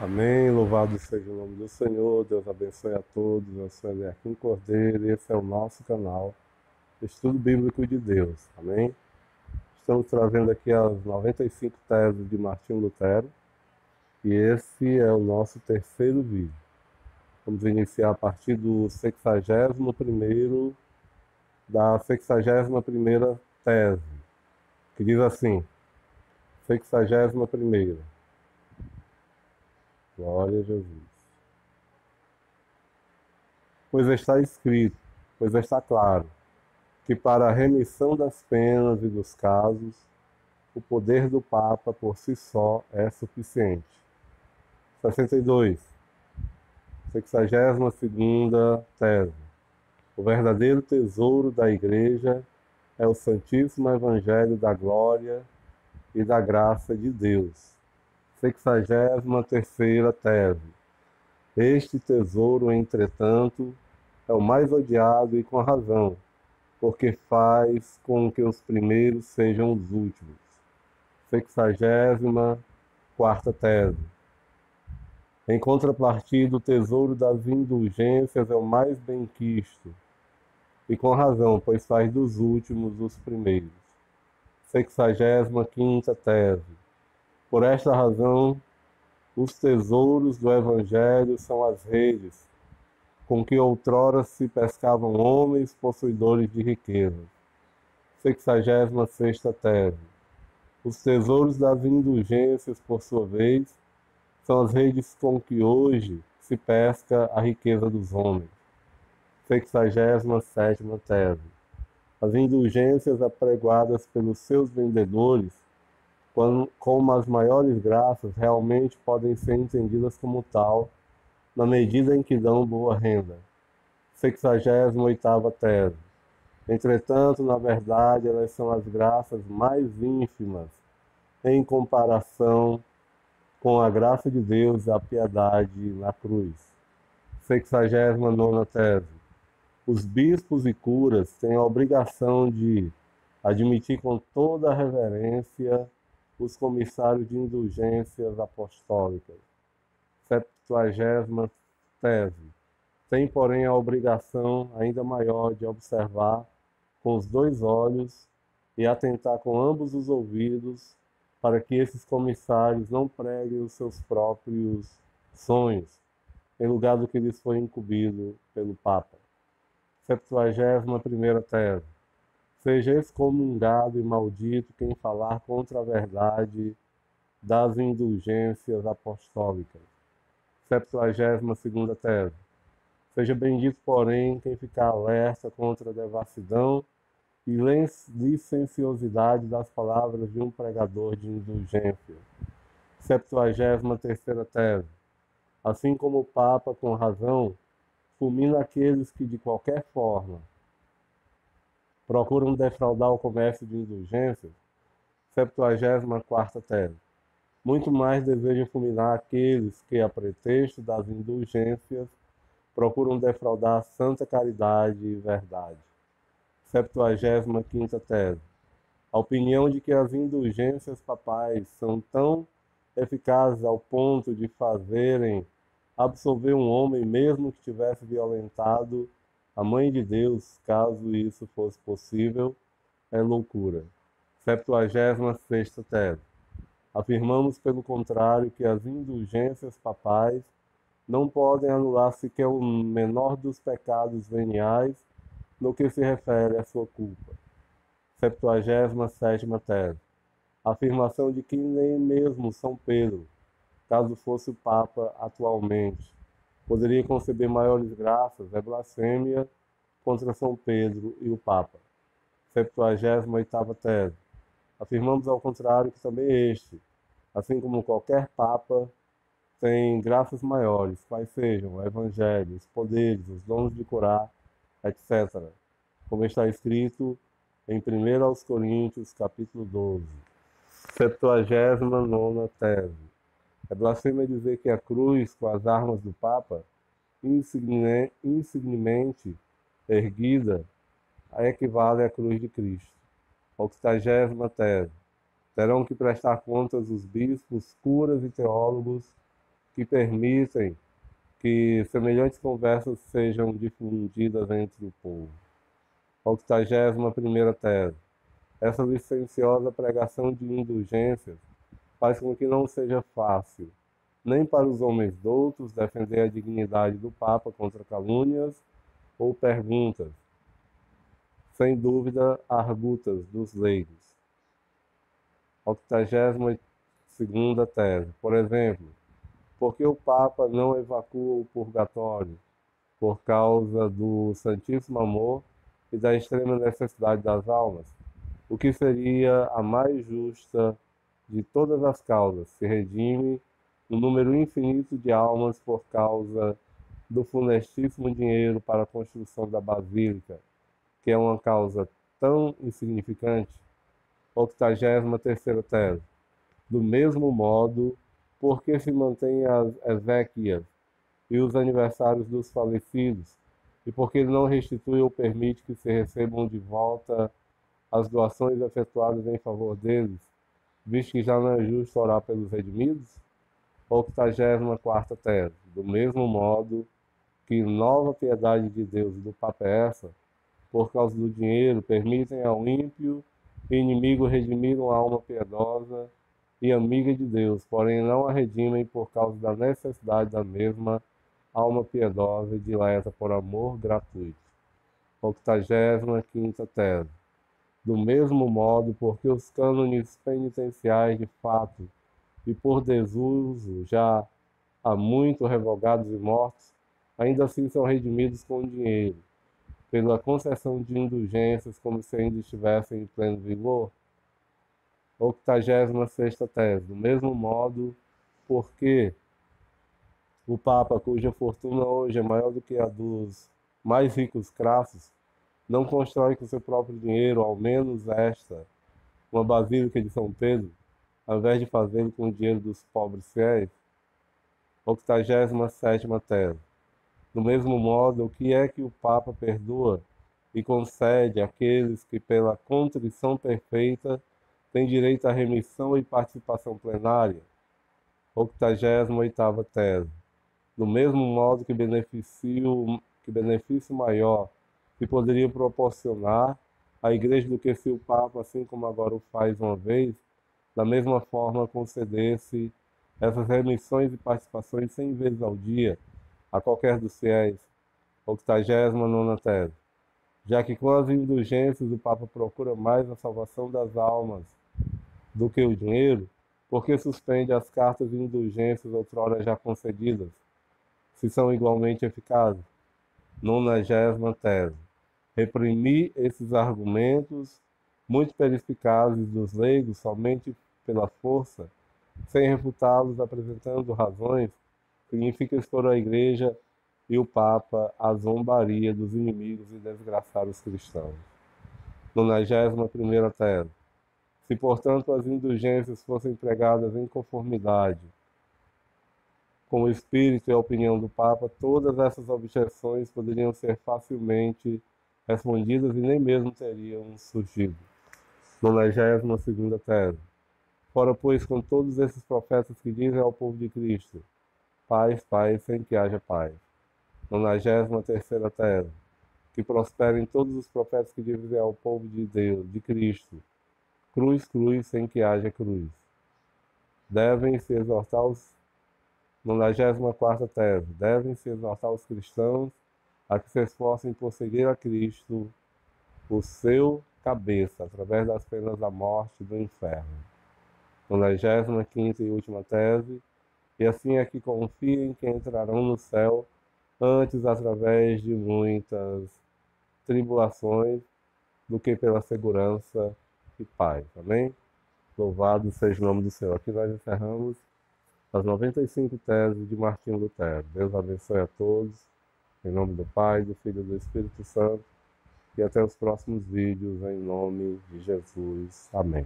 Amém. Louvado seja o nome do Senhor. Deus abençoe a todos. Eu sou Eliakim Cordeiro e esse é o nosso canal Estudo Bíblico de Deus. Amém. Estamos trazendo aqui as 95 teses de Martinho Lutero e esse é o nosso terceiro vídeo. Vamos iniciar a partir do 61º da 61ª tese, que diz assim: 61ª. Glória a Jesus. Pois está escrito, pois está claro, que para a remissão das penas e dos casos, o poder do Papa por si só é suficiente. 62. 62ª tese. O verdadeiro tesouro da Igreja é o Santíssimo Evangelho da Glória e da Graça de Deus. 63ª tese. Este tesouro, entretanto, é o mais odiado e com razão, porque faz com que os primeiros sejam os últimos. 64ª tese. Em contrapartida, o tesouro das indulgências é o mais benquisto, e com razão, pois faz dos últimos os primeiros. 65ª tese. Por esta razão, os tesouros do Evangelho são as redes com que outrora se pescavam homens possuidores de riquezas. 66ª tese. Os tesouros das indulgências, por sua vez, são as redes com que hoje se pesca a riqueza dos homens. 67ª tese. As indulgências apregoadas pelos seus vendedores, como as maiores graças, realmente podem ser entendidas como tal, na medida em que dão boa renda. 68ª tese. Entretanto, na verdade, elas são as graças mais ínfimas em comparação com a graça de Deus e a piedade na cruz. 69ª tese. Os bispos e curas têm a obrigação de admitir com toda a reverência os comissários de indulgências apostólicas. 70ª tese. Tem, porém, a obrigação ainda maior de observar com os dois olhos e atentar com ambos os ouvidos para que esses comissários não preguem os seus próprios sonhos, em lugar do que lhes foi incumbido pelo Papa. 71ª tese. Seja excomungado e maldito quem falar contra a verdade das indulgências apostólicas. 72ª tese. Seja bendito, porém, quem ficar alerta contra a devassidão e licenciosidade das palavras de um pregador de indulgência. 73ª tese. Assim como o Papa, com razão, fulmina aqueles que, de qualquer forma, procuram defraudar o comércio de indulgências. 74ª tese. Muito mais desejam fulminar aqueles que, a pretexto das indulgências, procuram defraudar a santa caridade e verdade. 75ª tese. A opinião de que as indulgências papais são tão eficazes ao ponto de fazerem absolver um homem mesmo que tivesse violentado a Mãe de Deus, caso isso fosse possível, é loucura. 76ª tese. Afirmamos, pelo contrário, que as indulgências papais não podem anular sequer o menor dos pecados veniais no que se refere à sua culpa. 77ª tese. A afirmação de que nem mesmo São Pedro, caso fosse o Papa atualmente, poderia conceber maiores graças é blasfêmia contra São Pedro e o Papa. 78ª tese. Afirmamos ao contrário que também este, assim como qualquer Papa, tem graças maiores, quais sejam o Evangelho, os poderes, os dons de curar, etc., como está escrito em 1 Coríntios, capítulo 12. 79ª tese. É blasfêmia dizer que a cruz, com as armas do Papa, insignemente erguida, equivale à cruz de Cristo. 80ª tese. Terão que prestar contas os bispos, curas e teólogos que permitem que semelhantes conversas sejam difundidas entre o povo. 81ª tese. Essa licenciosa pregação de indulgências faz com que não seja fácil, nem para os homens doutos, defender a dignidade do Papa contra calúnias ou perguntas, sem dúvida argutas dos leigos. 82ª tese. Por exemplo, por que o Papa não evacua o purgatório? Por causa do santíssimo amor e da extrema necessidade das almas, o que seria a mais justa de todas as causas, se redime um número infinito de almas por causa do funestíssimo dinheiro para a construção da Basílica, que é uma causa tão insignificante. 83ª tese. Do mesmo modo, por que se mantém as exéquias e os aniversários dos falecidos, e por que ele não restitui ou permite que se recebam de volta as doações efetuadas em favor deles, visto que já não é justo orar pelos redimidos? 84ª tese. Do mesmo modo que nova piedade de Deus e do Papa é essa, por causa do dinheiro, permitem ao ímpio e inimigo redimir uma alma piedosa e amiga de Deus, porém não a redimem por causa da necessidade da mesma alma piedosa e dileta por amor gratuito. 85ª tese. Do mesmo modo, porque os cânones penitenciais de fato e por desuso já há muito revogados e mortos, ainda assim são redimidos com dinheiro, pela concessão de indulgências como se ainda estivessem em pleno vigor. 86ª tese. Do mesmo modo, porque o Papa, cuja fortuna hoje é maior do que a dos mais ricos crassos, não constrói com seu próprio dinheiro, ao menos esta, uma basílica de São Pedro, ao invés de fazê-lo com o dinheiro dos pobres fiéis? 87ª tese. Do mesmo modo, o que é que o Papa perdoa e concede àqueles que, pela contrição perfeita, têm direito à remissão e participação plenária? 88ª tese. Do mesmo modo que benefício maior se poderia proporcionar à Igreja do que se o Papa, assim como agora o faz uma vez, da mesma forma concedesse essas remissões e participações 100 vezes ao dia a qualquer dos fiéis. 89ª tese. Já que com as indulgências o Papa procura mais a salvação das almas do que o dinheiro, porque suspende as cartas de indulgências outrora já concedidas, se são igualmente eficazes? 90ª tese. Reprimir esses argumentos muito perspicazes dos leigos somente pela força, sem refutá-los apresentando razões, significa expor a Igreja e o Papa à zombaria dos inimigos e desgraçar os cristãos. 91ª tese. Se, portanto, as indulgências fossem empregadas em conformidade com o espírito e a opinião do Papa, todas essas objeções poderiam ser facilmente respondidas e nem mesmo teriam surgido. 92ª tese. Fora, pois, com todos esses profetas que dizem ao povo de Cristo, paz, paz, sem que haja paz. 93ª tese. Que prosperem todos os profetas que dizem ao povo de Deus, de Cristo, cruz, cruz, sem que haja cruz. Devem-se exortar os 94ª tese. Devem-se exortar os cristãos a que se esforcem por seguir a Cristo, o seu cabeça, através das penas da morte e do inferno. 95ª e última tese. E assim é que confiem que entrarão no céu antes através de muitas tribulações do que pela segurança e paz. Amém? Louvado seja o nome do Senhor. Aqui nós encerramos as 95 teses de Martinho Lutero. Deus abençoe a todos. Em nome do Pai, do Filho e do Espírito Santo. E até os próximos vídeos, em nome de Jesus. Amém.